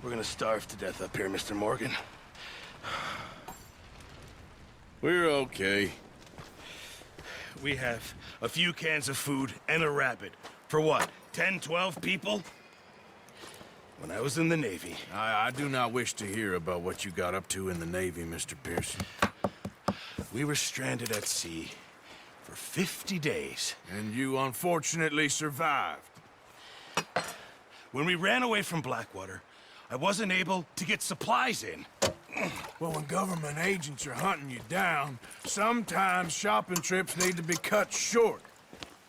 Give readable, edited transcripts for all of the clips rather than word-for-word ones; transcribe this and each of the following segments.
We're gonna starve to death up here, Mr. Morgan. We're okay. We have a few cans of food and a rabbit. For what, 10, 12 people? When I was in the Navy... I do not wish to hear about what you got up to in the Navy, Mr. Pearson. We were stranded at sea for 50 days. And you unfortunately survived. When we ran away from Blackwater, I wasn't able to get supplies in. Well, when government agents are hunting you down, sometimes shopping trips need to be cut short.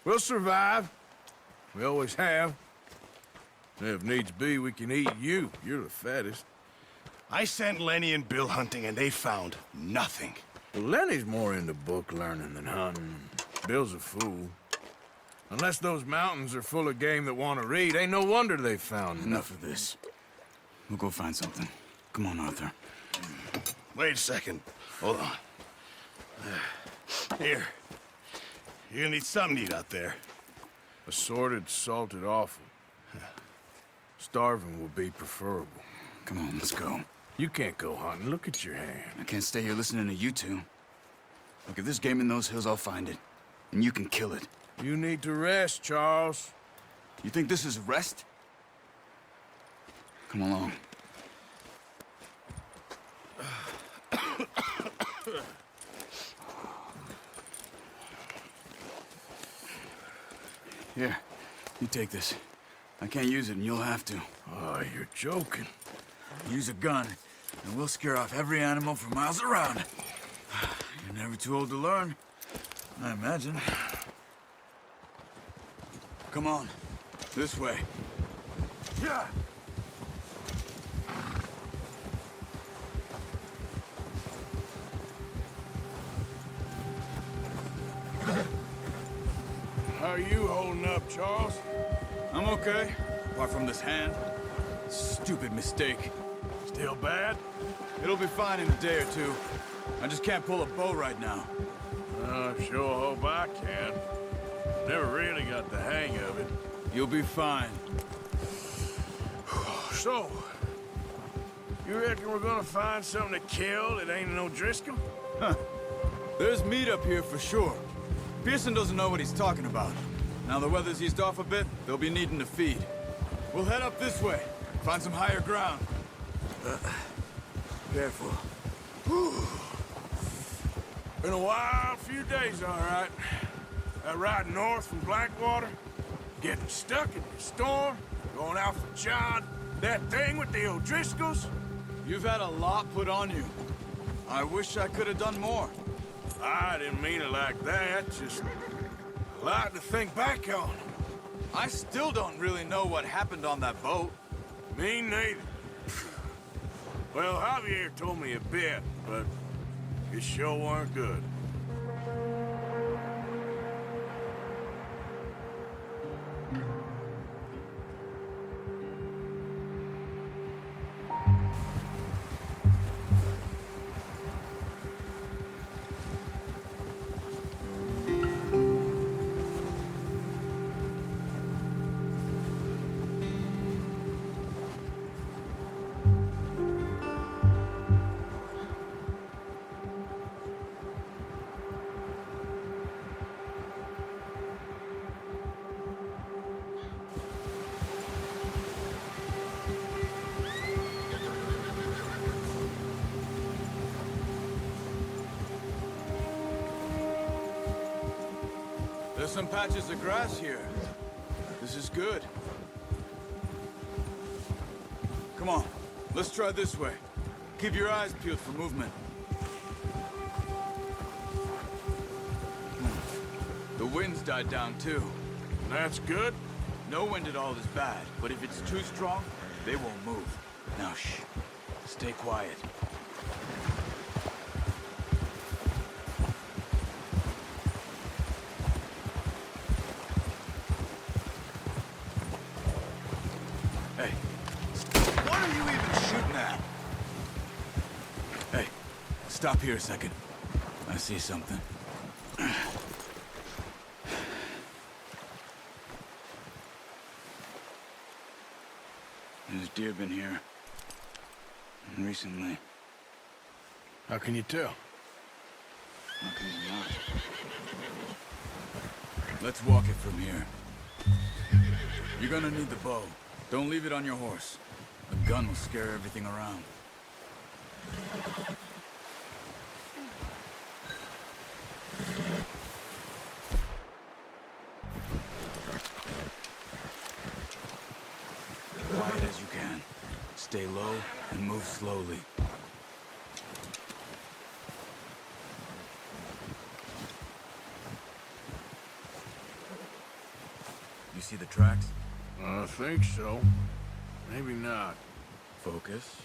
We'll survive. We always have. If needs be, we can eat you. You're the fattest. I sent Lenny and Bill hunting, and they found nothing. Well, Lenny's more into book learning than hunting. Bill's a fool. Unless those mountains are full of game that want to read, ain't no wonder they found Enough of this. We'll go find something. Come on, Arthur. Wait a second. Hold on. Here. You're gonna need something to eat out there. Assorted, salted offal. Starving will be preferable. Come on, let's go. You can't go hunting. Look at your hand. I can't stay here listening to you two. Look, if there's game in those hills, I'll find it. And you can kill it. You need to rest, Charles. You think this is rest? Come along. Here, you take this. I can't use it, and you'll have to. Oh, you're joking. Use a gun, and we'll scare off every animal for miles around. You're never too old to learn, I imagine. Come on, this way. Yeah. How are you holding up, Charles? I'm okay, apart from this hand. Stupid mistake. Still bad? It'll be fine in a day or two. I just can't pull a bow right now. I sure hope I can. Never really got the hang of it. You'll be fine. So, you reckon we're gonna find something to kill that ain't no Driscoll? Huh. There's meat up here for sure. Pearson doesn't know what he's talking about. Now the weather's eased off a bit, they'll be needing to feed. We'll head up this way, find some higher ground. Careful. Been a wild few days, all right. That ride north from Blackwater, getting stuck in the storm, going out for John, that thing with the O'Driscolls. You've had a lot put on you. I wish I could have done more. I didn't mean it like that, just a lot to think back on. I still don't really know what happened on that boat. Me neither. Well, Javier told me a bit, but it sure weren't good. There's some patches of grass here. This is good. Come on, let's try this way. Keep your eyes peeled for movement. The wind's died down too. That's good. No wind at all is bad, but if it's too strong, they won't move. Now shh, stay quiet. Hey, what are you even shooting at? Hey, stop here a second. I see something. There's deer been here. Recently. How can you tell? How can you not? Let's walk it from here. You're gonna need the bow. Don't leave it on your horse. The gun will scare everything around. Quiet as you can. Stay low and move slowly. You see the tracks? I think so. Maybe not. Focus.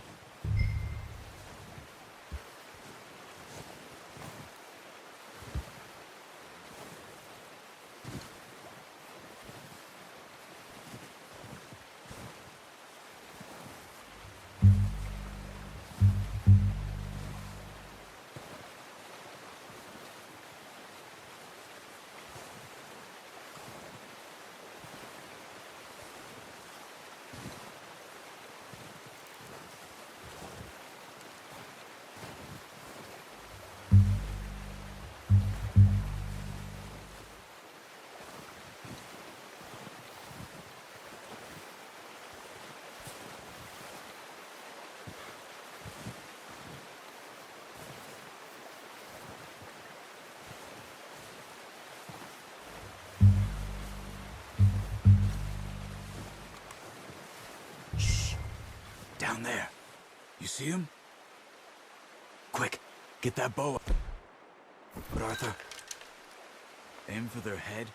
Down there. You see him? Quick, get that bow. But Arthur, aim for their head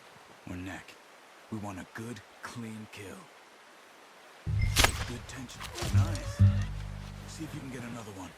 or neck. We want a good, clean kill. Good tension. Nice. See if you can get another one.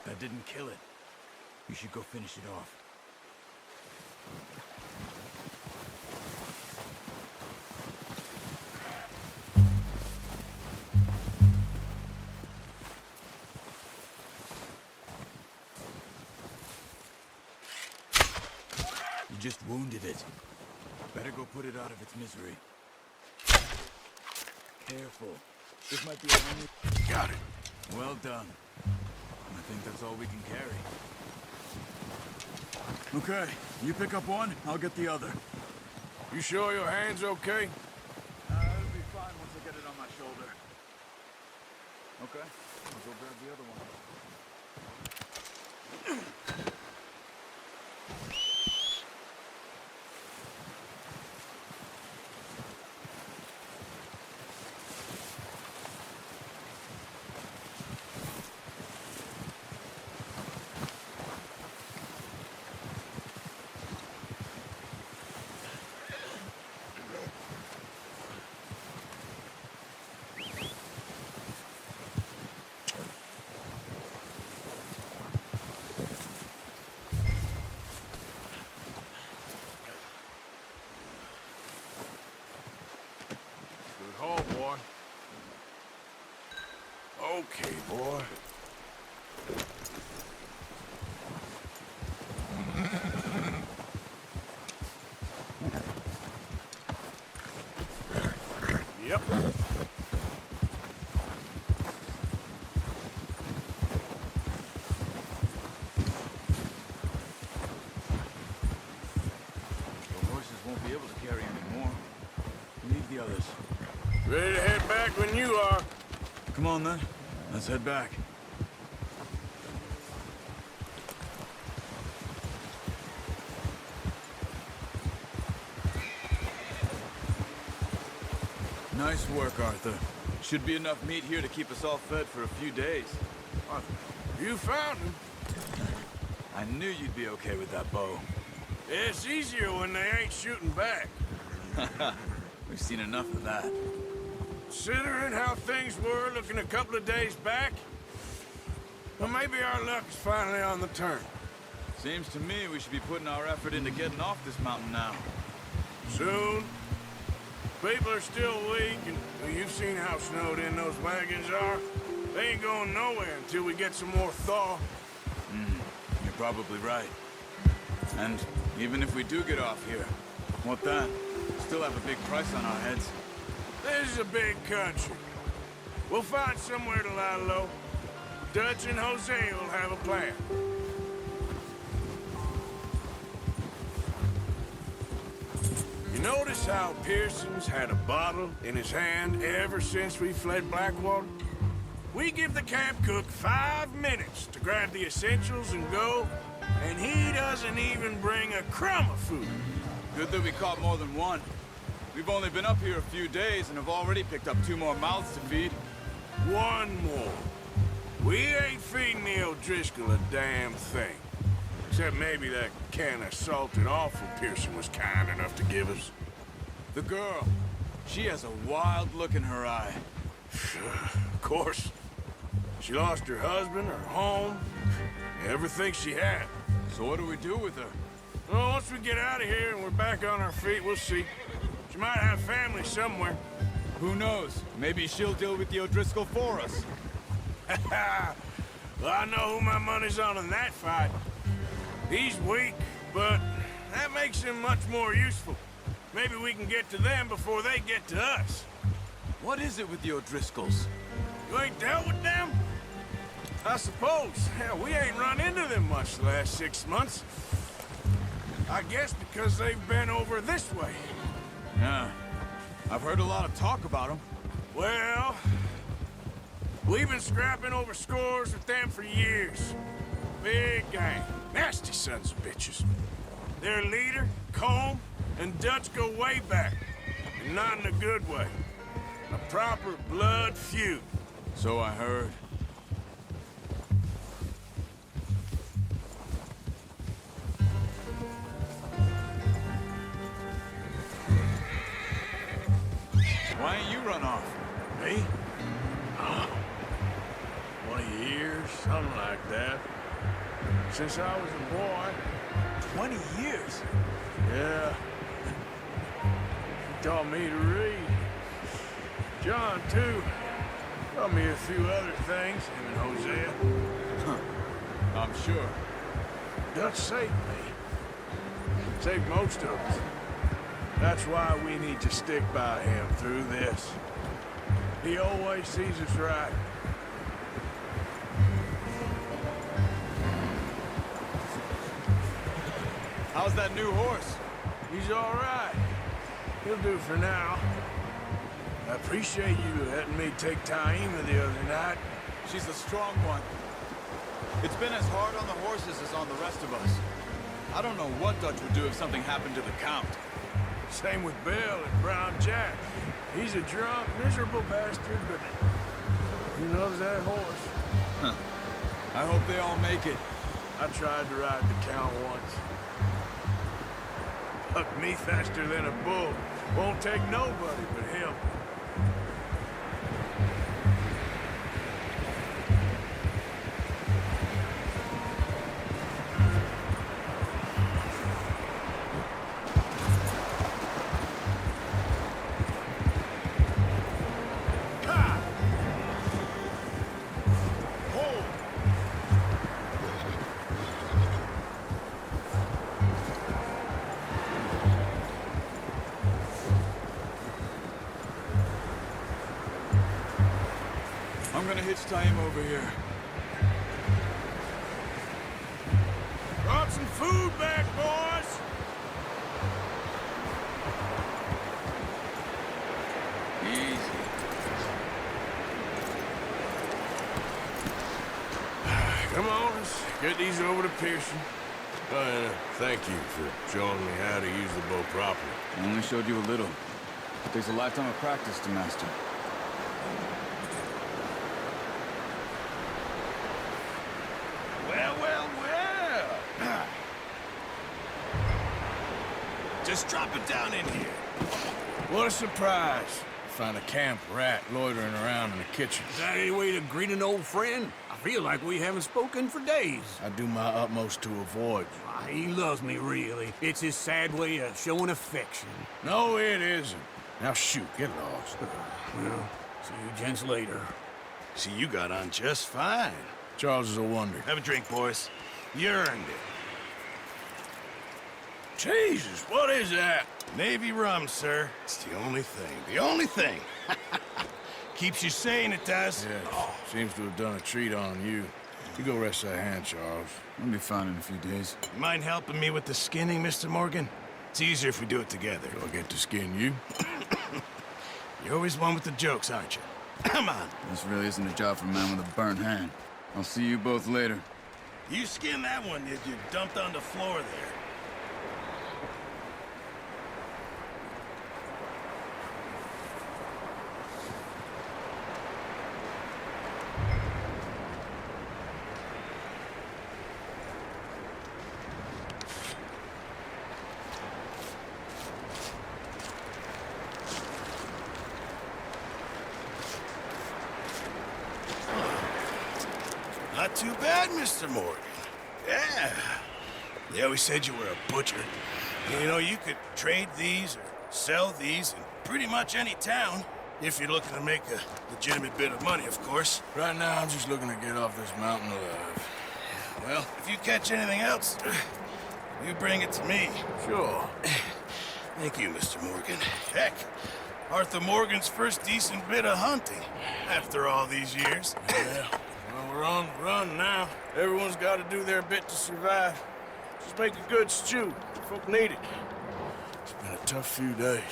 That didn't kill it. You should go finish it off. You just wounded it. Better go put it out of its misery. Careful. This might be a only... Got it. Well done. I think that's all we can carry. Okay, you pick up one, I'll get the other. You sure your hand's okay? It'll be fine once I get it on my shoulder. Okay, I'll go grab the other one. Haul, boy. Okay, boy. Yep. The horses won't be able to carry any more. Leave the others. Ready to head back when you are. Come on, then. Let's head back. Nice work, Arthur. Should be enough meat here to keep us all fed for a few days. You found him. I knew you'd be okay with that bow. It's easier when they ain't shooting back. We've seen enough of that. Considering how things were looking a couple of days back, well, maybe our luck is finally on the turn. Seems to me we should be putting our effort into getting off this mountain now. Soon. People are still weak, and well, you've seen how snowed in those wagons are. They ain't going nowhere until we get some more thaw. You're probably right. And even if we do get off here, what then? Still have a big price on our heads. This is a big country. We'll find somewhere to lie low. Dutch and Jose will have a plan. You notice how Pearson's had a bottle in his hand ever since we fled Blackwater? We give the camp cook 5 minutes to grab the essentials and go, and he doesn't even bring a crumb of food. Good that we caught more than one. We've only been up here a few days and have already picked up 2 more mouths to feed. One more. We ain't feeding the O'Driscoll a damn thing. Except maybe that can of salted offal Pearson was kind enough to give us. The girl, she has a wild look in her eye. Of course. She lost her husband, her home, everything she had. So what do we do with her? Well, once we get out of here and we're back on our feet, we'll see. She might have family somewhere. Who knows? Maybe she'll deal with the O'Driscoll for us. Well, I know who my money's on in that fight. He's weak, but that makes him much more useful. Maybe we can get to them before they get to us. What is it with the O'Driscolls? You ain't dealt with them? I suppose. Hell, we ain't run into them much the last 6 months. I guess because they've been over this way. Yeah. I've heard a lot of talk about them. Well, we've been scrapping over scores with them for years. Big gang. Nasty sons of bitches. Their leader, Combe, and Dutch go way back. And not in a good way. A proper blood feud. So I heard. Why ain't you run off? Me? 20 years, something like that. Since I was a boy. 20 years? Yeah. He taught me to read. John, too. Taught me a few other things, him and Hosea. I'm sure. Dutch saved me. Saved most of us. That's why we need to stick by him through this. He always sees us right. How's that new horse? He's all right. He'll do for now. I appreciate you letting me take Taima the other night. She's a strong one. It's been as hard on the horses as on the rest of us. I don't know what Dutch would do if something happened to the Count. Same with Bill and Brown Jack. He's a drunk, miserable bastard, but he loves that horse. Huh. I hope they all make it. I tried to ride the Count once. Bucked me faster than a bull. Won't take nobody but him. I'm gonna hitch Taima over here. Brought some food back, boys! Easy. Come on, let's get these over to Pearson. Oh, and thank you for showing me how to use the bow properly. I only showed you a little. It takes a lifetime of practice to master. Well, well, well. Just drop it down in here. What a surprise. Find a camp rat loitering around in the kitchen. Is that any way to greet an old friend? I feel like we haven't spoken for days. I do my utmost to avoid you. He loves me, really. It's his sad way of showing affection. No, it isn't. Now shoot, get lost. Well, see you gents later. See, you got on just fine. Charles is a wonder. Have a drink, boys. You earned it. Jesus, what is that? Navy rum, sir. It's the only thing. The only thing. Keeps you sane, it does. Yes, seems to have done a treat on you. You go rest that hand, Charles. I'll be fine in a few days. You mind helping me with the skinning, Mr. Morgan? It's easier if we do it together. Do I get to skin you? You're always one with the jokes, aren't you? Come on. This really isn't a job for a man with a burnt hand. I'll see you both later. You skinned that one, did you? Dumped on the floor there. Not too bad, Mr. Morgan. Yeah. They always said you were a butcher. You know, you could trade these or sell these in pretty much any town, if you're looking to make a legitimate bit of money, of course. Right now, I'm just looking to get off this mountain alive. Well, if you catch anything else, you bring it to me. Sure. Thank you, Mr. Morgan. Heck, Arthur Morgan's first decent bit of hunting after all these years. Yeah. Well, we're on the run now. Everyone's got to do their bit to survive. Just make a good stew. Folk need it. It's been a tough few days.